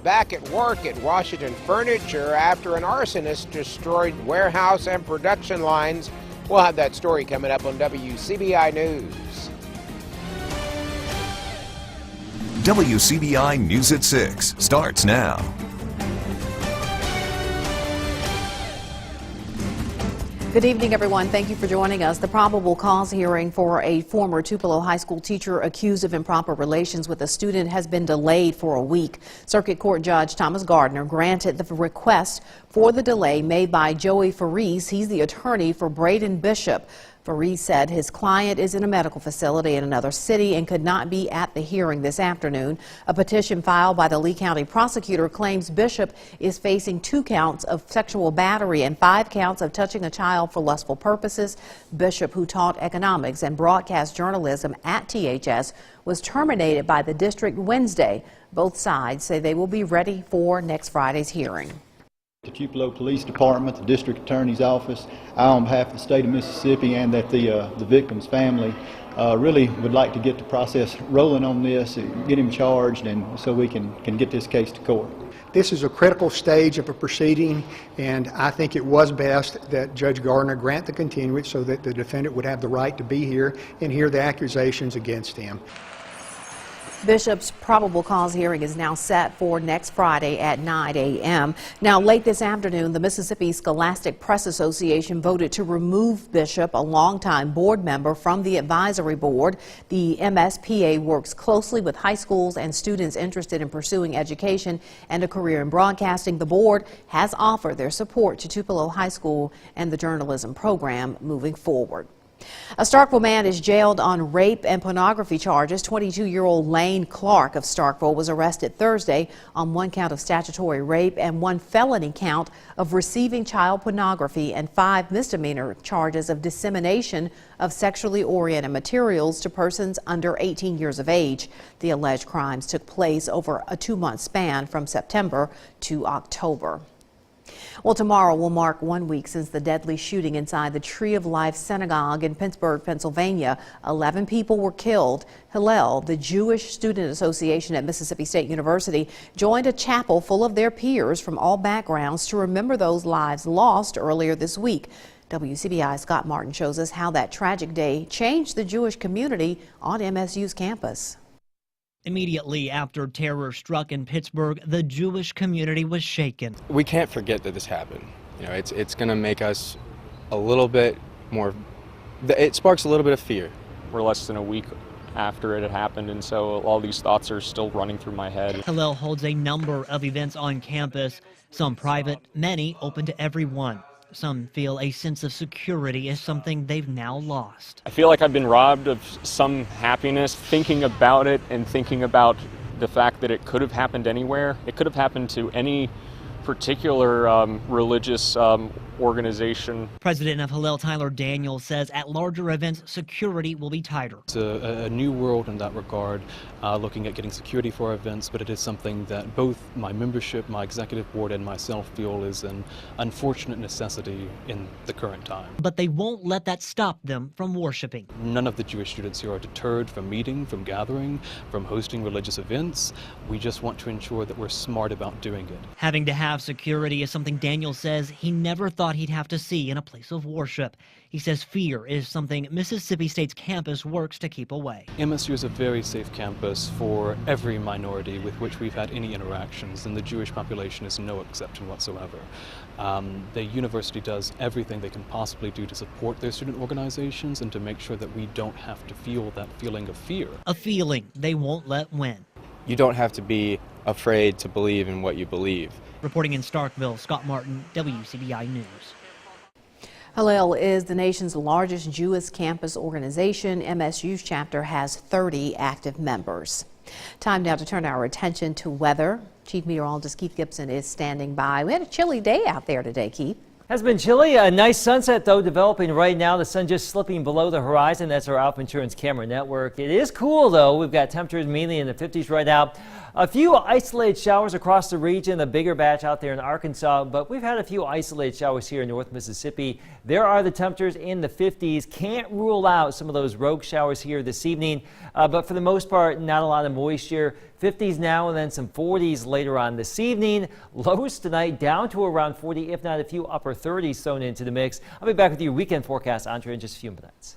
Back at work at Washington Furniture after an arsonist destroyed warehouse and production lines. We'll have that story coming up on WCBI News. WCBI News at 6 starts now. Good evening, everyone. Thank you for joining us. The probable cause hearing for a former Tupelo High School teacher accused of improper relations with a student has been delayed for a week. Circuit Court Judge Thomas Gardner granted the request for the delay made by Joey Faris. He's the attorney for Braden Bishop. Faris said his client is in a medical facility in another city and could not be at the hearing this afternoon. A petition filed by the Lee County prosecutor claims Bishop is facing 2 counts of sexual battery and 5 counts of touching a child for lustful purposes. Bishop, who taught economics and broadcast journalism at THS, was terminated by the district Wednesday. Both sides say they will be ready for next Friday's hearing. The Tupelo Police Department, the District Attorney's Office, I on behalf of the state of Mississippi and that the victim's family really would like to get the process rolling on this, get him charged, and so we can get this case to court. This is a critical stage of a proceeding, and I think it was best that Judge Gardner grant the continuance so that the defendant would have the right to be here and hear the accusations against him. Bishop's probable cause hearing is now set for next Friday at 9 a.m. Now, late this afternoon, the Mississippi Scholastic Press Association voted to remove Bishop, a longtime board member, from the advisory board. The MSPA works closely with high schools and students interested in pursuing education and a career in broadcasting. The board has offered their support to Tupelo High School and the journalism program moving forward. A Starkville man is jailed on rape and pornography charges. 22-year-old Lane Clark of Starkville was arrested Thursday on 1 count of statutory rape and 1 felony count of receiving child pornography and 5 misdemeanor charges of dissemination of sexually oriented materials to persons under 18 years of age. The alleged crimes took place over a 2-month span from September to October. Well, tomorrow will mark 1 week since the deadly shooting inside the Tree of Life Synagogue in Pittsburgh, Pennsylvania. 11 people were killed. Hillel, the Jewish Student Association at Mississippi State University, joined a chapel full of their peers from all backgrounds to remember those lives lost earlier this week. WCBI's Scott Martin shows us how that tragic day changed the Jewish community on MSU's campus. Immediately after terror struck in Pittsburgh, the Jewish community was shaken. We can't forget that this happened. You know, it's going to make us a little bit more, it sparks a little bit of fear. We're less than a week after it had happened, and so all these thoughts are still running through my head. Hillel holds a number of events on campus, some private, many open to everyone. Some feel a sense of security is something they've now lost. I feel like I've been robbed of some happiness thinking about it and thinking about the fact that it could have happened anywhere. It could have happened to any particular religious organization. President of Hillel, Tyler Daniels, says at larger events, security will be tighter. It's a new world in that regard, looking at getting security for our events, but it is something that both my membership, my executive board, and myself feel is an unfortunate necessity in the current time. But they won't let that stop them from worshiping. None of the Jewish students here are deterred from meeting, from gathering, from hosting religious events. We just want to ensure that we're smart about doing it. Having to have security is something Daniel says he never thought he'd have to see in a place of worship. He says fear is something Mississippi State's campus works to keep away. MSU is a very safe campus for every minority with which we've had any interactions, and the Jewish population is no exception whatsoever. The university does everything they can possibly do to support their student organizations and to make sure that we don't have to feel that feeling of fear. A feeling they won't let win. You don't have to be afraid to believe in what you believe. Reporting in Starkville, Scott Martin, WCBI News. Hillel is the nation's largest Jewish campus organization. MSU's chapter has 30 active members. Time now to turn our attention to weather. Chief Meteorologist Keith Gibson is standing by. We had a chilly day out there today, Keith. Has been chilly. A nice sunset, though, developing right now. The sun just slipping below the horizon. That's our Alpha Insurance camera network. It is cool, though. We've got temperatures mainly in the 50s right now. A few isolated showers across the region, a bigger batch out there in Arkansas, but we've had a few isolated showers here in North Mississippi. There are the temperatures in the 50s. Can't rule out some of those rogue showers here this evening, but for the most part, not a lot of moisture. 50s now and then some 40s later on this evening. Lows tonight down to around 40, if not a few upper 30s thrown into the mix. I'll be back with your weekend forecast, Andre, in just a few minutes.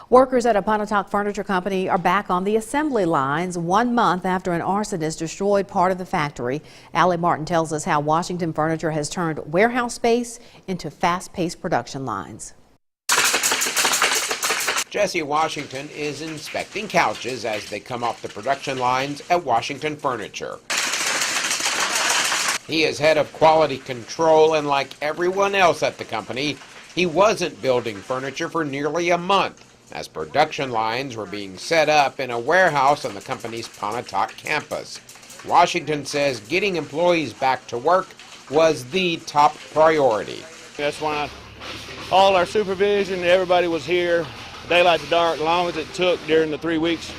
Workers at a Pontotoc furniture company are back on the assembly lines 1 month after an arsonist destroyed part of the factory. Allie Martin tells us how Washington Furniture has turned warehouse space into fast-paced production lines. Jesse Washington is inspecting couches as they come off the production lines at Washington Furniture. He is head of quality control, and like everyone else at the company, he wasn't building furniture for nearly a month, as production lines were being set up in a warehouse on the company's Pontotoc campus. Washington says getting employees back to work was the top priority. That's why all our supervision, everybody was here, daylight to dark, as long as it took during the 3 weeks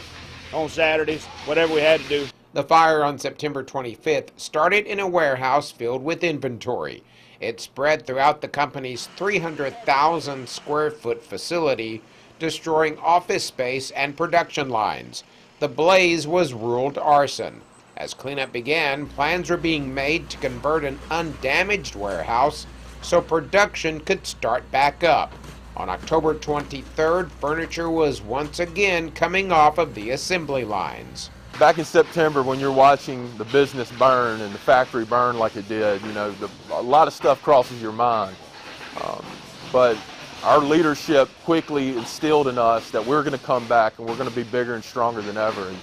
on Saturdays, whatever we had to do. The fire on September 25th started in a warehouse filled with inventory. It spread throughout the company's 300,000 square foot facility, destroying office space and production lines. The blaze was ruled arson. As cleanup began, plans were being made to convert an undamaged warehouse so production could start back up. On October 23rd, furniture was once again coming off of the assembly lines. Back in September, when you're watching the business burn and the factory burn like it did, you know, a lot of stuff crosses your mind. But our leadership quickly instilled in us that we're going to come back and we're going to be bigger and stronger than ever. And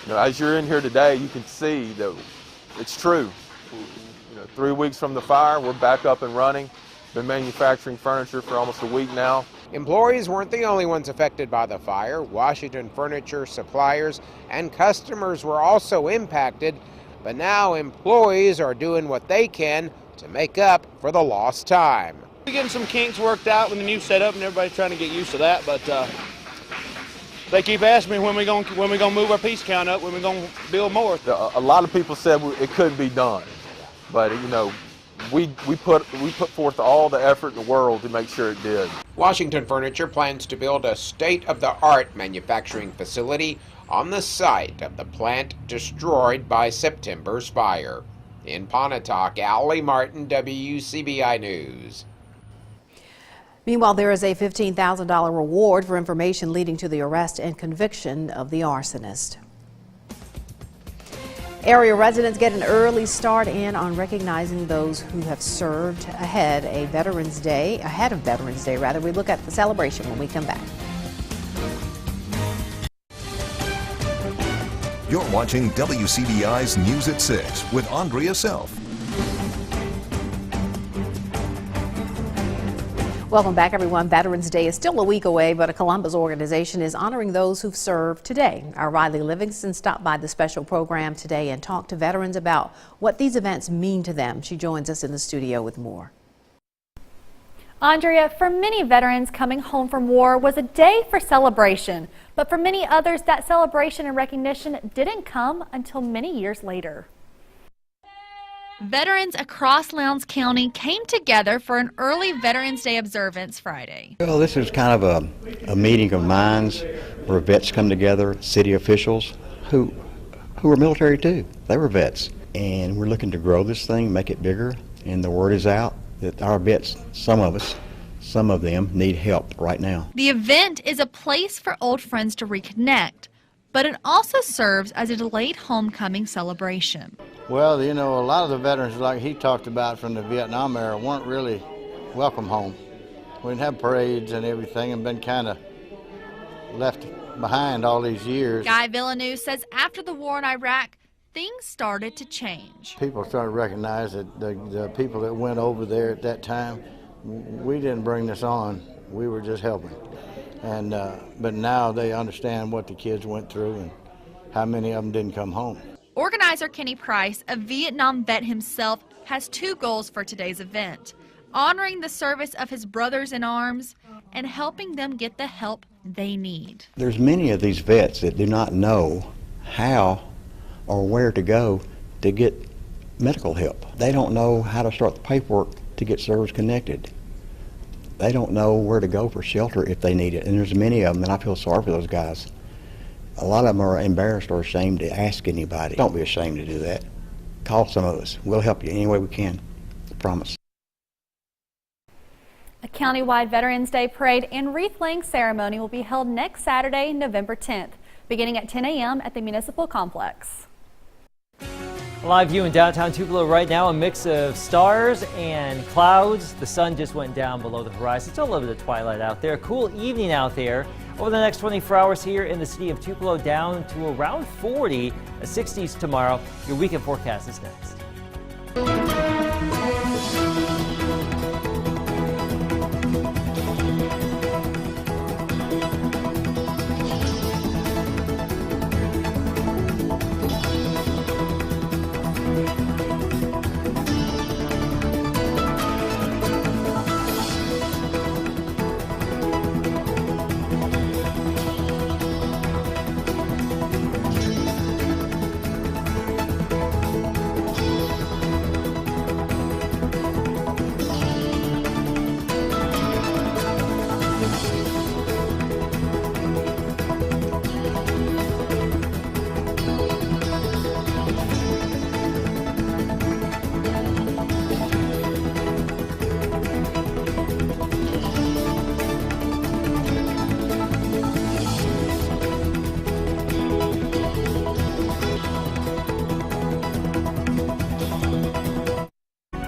you know, as you're in here today, you can see that it's true. You know, 3 weeks from the fire, we're back up and running. Been manufacturing furniture for almost a week now. Employees weren't the only ones affected by the fire. Washington Furniture suppliers and customers were also impacted, but now employees are doing what they can to make up for the lost time. We're getting some kinks worked out with the new setup, and everybody's trying to get used to that. But they keep asking me when we gonna move our piece count up, when we gonna build more. A lot of people said it couldn't be done, but you know, we put forth all the effort in the world to make sure it did. Washington Furniture plans to build a state-of-the-art manufacturing facility on the site of the plant destroyed by September's fire. In Pontotoc, Allie Martin, WCBI News. Meanwhile, there is a $15,000 reward for information leading to the arrest and conviction of the arsonist. Area residents get an early start in on recognizing those who have served ahead of Veterans Day. We look at the celebration when we come back. You're watching WCBI's News at 6 with Andrea Self. Welcome back, everyone. Veterans Day is still a week away, but a Columbus organization is honoring those who've served today. Our Riley Livingston stopped by the special program today and talked to veterans about what these events mean to them. She joins us in the studio with more. Andrea, for many veterans, coming home from war was a day for celebration, but for many others, that celebration and recognition didn't come until many years later. Veterans across Lowndes County came together for an early Veterans Day observance Friday. Well, this is kind of a meeting of minds where vets come together, city officials who are military too. They were vets. And we're looking to grow this thing, make it bigger, and the word is out that our vets, some of them need help right now. The event is a place for old friends to reconnect, but it also serves as a delayed homecoming celebration. Well, you know, a lot of the veterans, like he talked about from the Vietnam era, weren't really welcome home. We didn't have parades and everything and been kind of left behind all these years. Guy Villeneuve says after the war in Iraq, things started to change. People started to recognize that the people that went over there at that time, we didn't bring this on, we were just helping. And but now they understand what the kids went through and how many of them didn't come home. Organizer Kenny Price, a Vietnam vet himself, has two goals for today's event: honoring the service of his brothers in arms and helping them get the help they need. There's many of these vets that do not know how or where to go to get medical help. They don't know how to start the paperwork to get service connected. They don't know where to go for shelter if they need it, and there's many of them, and I feel sorry for those guys. A lot of them are embarrassed or ashamed to ask anybody. Don't be ashamed to do that. Call some of us. We'll help you any way we can. I promise. A countywide Veterans Day parade and wreath-laying ceremony will be held next Saturday, November 10th, beginning at 10 a.m. at the Municipal Complex. A live view in downtown Tupelo right now, a mix of stars and clouds. The sun just went down below the horizon. It's a little bit of twilight out there. Cool evening out there. Over the next 24 hours here in the city of Tupelo, down to around 40, 60s tomorrow. Your weekend forecast is next.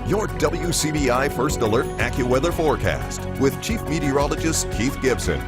Your WCBI First Alert AccuWeather forecast with Chief Meteorologist Keith Gibson.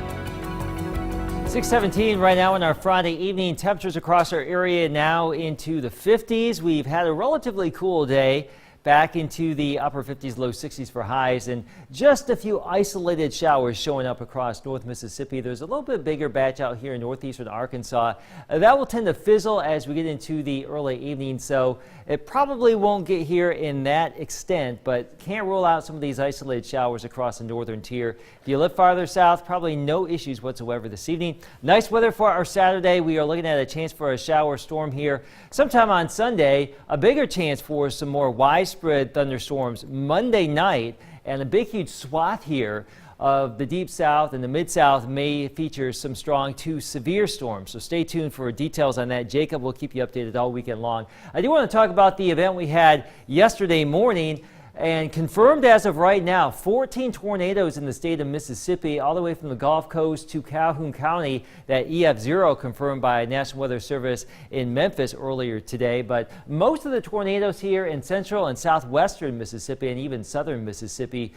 6:17 right now in our Friday evening. Temperatures across our area now into the 50s. We've had a relatively cool day. Back into the upper 50s, low 60s for highs, and just a few isolated showers showing up across North Mississippi. There's a little bit bigger batch out here in northeastern Arkansas. That will tend to fizzle as we get into the early evening, so it probably won't get here in that extent, but can't rule out some of these isolated showers across the northern tier. If you live farther south, probably no issues whatsoever this evening. Nice weather for our Saturday. We are looking at a chance for a shower storm here sometime on Sunday. A bigger chance for some more widespread thunderstorms Monday night, and a big huge swath here of the deep south and the mid-south may feature some strong to severe storms. So stay tuned for details on that. Jacob will keep you updated all weekend long. I do want to talk about the event we had yesterday morning. And confirmed as of right now, 14 tornadoes in the state of Mississippi, all the way from the Gulf Coast to Calhoun County. That EF0 confirmed by National Weather Service in Memphis earlier today. But most of the tornadoes here in central and southwestern Mississippi and even southern Mississippi,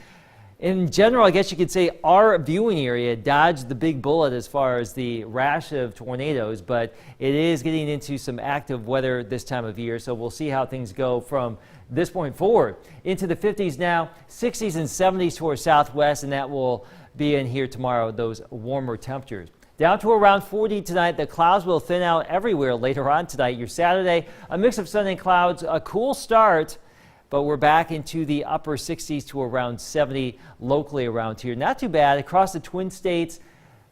in general, I guess you could say our viewing area dodged the big bullet as far as the rash of tornadoes, but it is getting into some active weather this time of year, so we'll see how things go from this point forward. Into the 50s now, 60s and 70s to our southwest, and that will be in here tomorrow, those warmer temperatures. Down to around 40 tonight. The clouds will thin out everywhere later on tonight. Your Saturday, a mix of sun and clouds, a cool start, but we're back into the upper 60s to around 70 locally around here. Not too bad across the Twin States.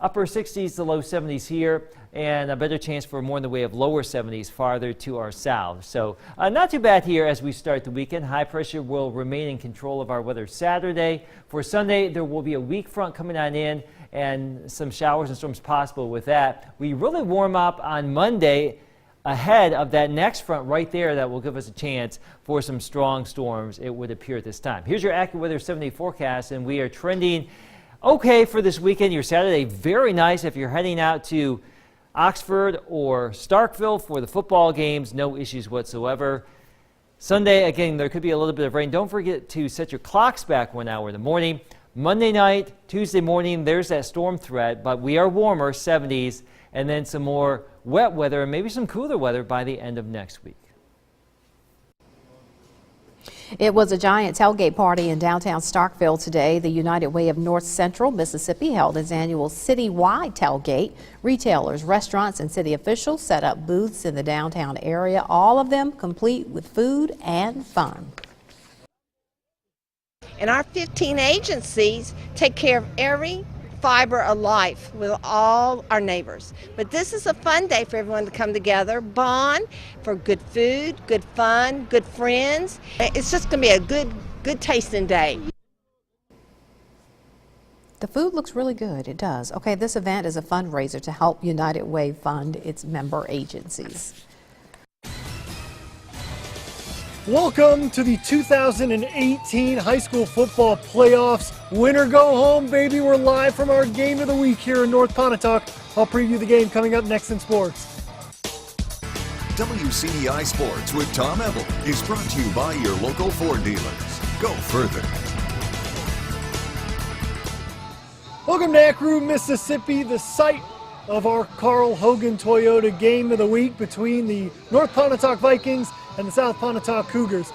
Upper 60s to low 70s here, and a better chance for more in the way of lower 70s farther to our south. So not too bad here as we start the weekend. High pressure will remain in control of our weather Saturday. For Sunday, there will be a weak front coming on in and some showers and storms possible with that. We really warm up on Monday ahead of that next front right there that will give us a chance for some strong storms, it would appear at this time. Here's your AccuWeather 7-day forecast, and we are trending okay for this weekend. Your Saturday, very nice if you're heading out to Oxford or Starkville for the football games. No issues whatsoever. Sunday, again, there could be a little bit of rain. Don't forget to set your clocks back 1 hour in the morning. Monday night, Tuesday morning, there's that storm threat, but we are warmer, 70s, and then some more wet weather and maybe some cooler weather by the end of next week. It was a giant tailgate party in downtown Starkville today. The United Way of North Central Mississippi held its annual citywide tailgate. Retailers, restaurants, and city officials set up booths in the downtown area, all of them complete with food and fun. And our 15 agencies take care of every fiber of life with all our neighbors. But this is a fun day for everyone to come together, bond for good food, good fun, good friends. It's just going to be a good tasting day. The food looks really good. It does. Okay, this event is a fundraiser to help United Way fund its member agencies. Welcome to the 2018 high school football playoffs. Winner go home, baby. We're live from our game of the week here in North Pontotoc. I'll preview the game coming up next in sports. WCBI Sports with Tom Ebel is brought to you by your local Ford dealers. Go further. Welcome to Acru, Mississippi, the site of our Carl Hogan Toyota game of the week between the North Pontotoc Vikings and the South Pontotoc Cougars.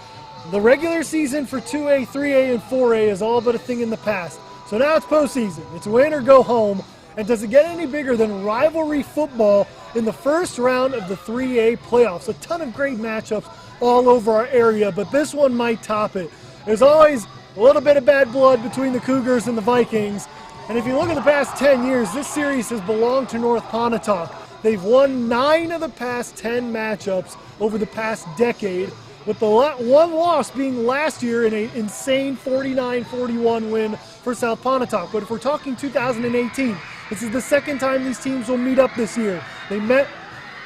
The regular season for 2A, 3A, and 4A is all but a thing in the past. So now it's postseason. It's win or go home. And does it get any bigger than rivalry football in the first round of the 3A playoffs? A ton of great matchups all over our area, but this one might top it. There's always a little bit of bad blood between the Cougars and the Vikings. And if you look at the past 10 years, this series has belonged to North Pontotoc. They've won 9 of the past 10 matchups over the past decade, with the one loss being last year in an insane 49-41 win for South Pontotoc. But if we're talking 2018, this is the second time these teams will meet up this year. They met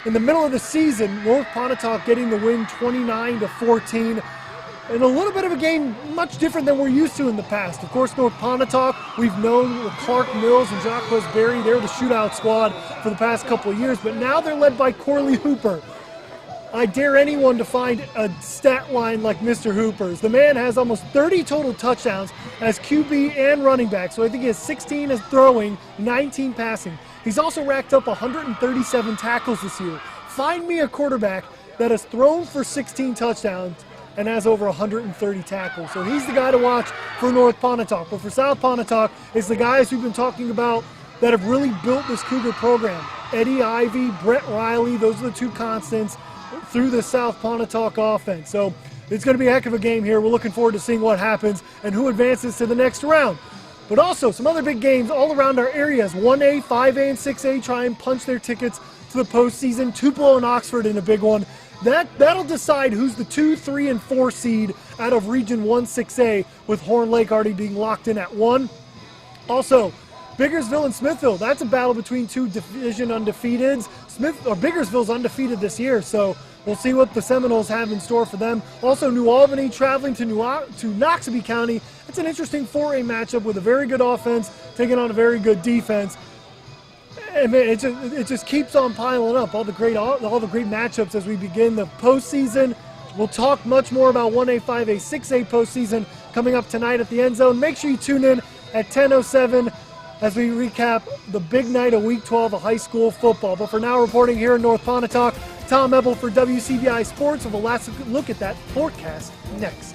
in the middle of the season, North Pontotoc getting the win 29-14. And a little bit of a game much different than we're used to in the past. Of course, North Pontotoc, we've known with Clark Mills and Jacques Berry, they're the shootout squad for the past couple of years, but now they're led by Corley Hooper. I dare anyone to find a stat line like Mr. Hooper's. The man has almost 30 total touchdowns as QB and running back, so I think he has 16 as throwing, 19 passing. He's also racked up 137 tackles this year. Find me a quarterback that has thrown for 16 touchdowns and has over 130 tackles. So he's the guy to watch for North Pontotoc. But for South Pontotoc, it's the guys we've been talking about that have really built this Cougar program. Eddie Ivey, Brett Riley, those are the two constants through the South Pontotoc offense. So it's going to be a heck of a game here. We're looking forward to seeing what happens and who advances to the next round. But also some other big games all around our areas. 1A, 5A, and 6A try and punch their tickets to the postseason. Tupelo and Oxford in a big one. That'll decide who's the 2, 3, and 4 seed out of Region 1 6A, with Horn Lake already being locked in at 1. Also, Biggersville and Smithville, that's a battle between two division undefeateds. Biggersville's undefeated this year, so we'll see what the Seminoles have in store for them. Also, New Albany traveling to Wcbi County. It's an interesting 4A matchup with a very good offense taking on a very good defense. And man, it just keeps on piling up, all the great matchups as we begin the postseason. We'll talk much more about 1A, 5A, 6A postseason coming up tonight at the End Zone. Make sure you tune in at 10:07 as we recap the big night of Week 12 of high school football. But for now, reporting here in North Pontotoc, Tom Ebel for WCBI Sports. With a last look at that forecast next.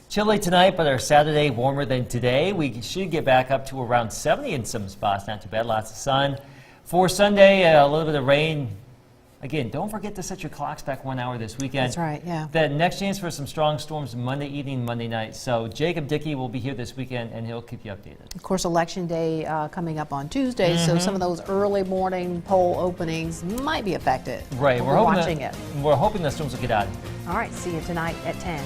Chilly tonight, but our Saturday warmer than today. We should get back up to around 70 in some spots. Not too bad, lots of sun. For Sunday, a little bit of rain. Again, don't forget to set your clocks back 1 hour this weekend. That's right, yeah. The next chance for some strong storms Monday evening, Monday night. So Jacob Dickey will be here this weekend, and he'll keep you updated. Of course, Election Day coming up on Tuesday, so some of those early morning poll openings might be affected. Right, we're watching it. We're hoping the storms will get out. All right, see you tonight at 10.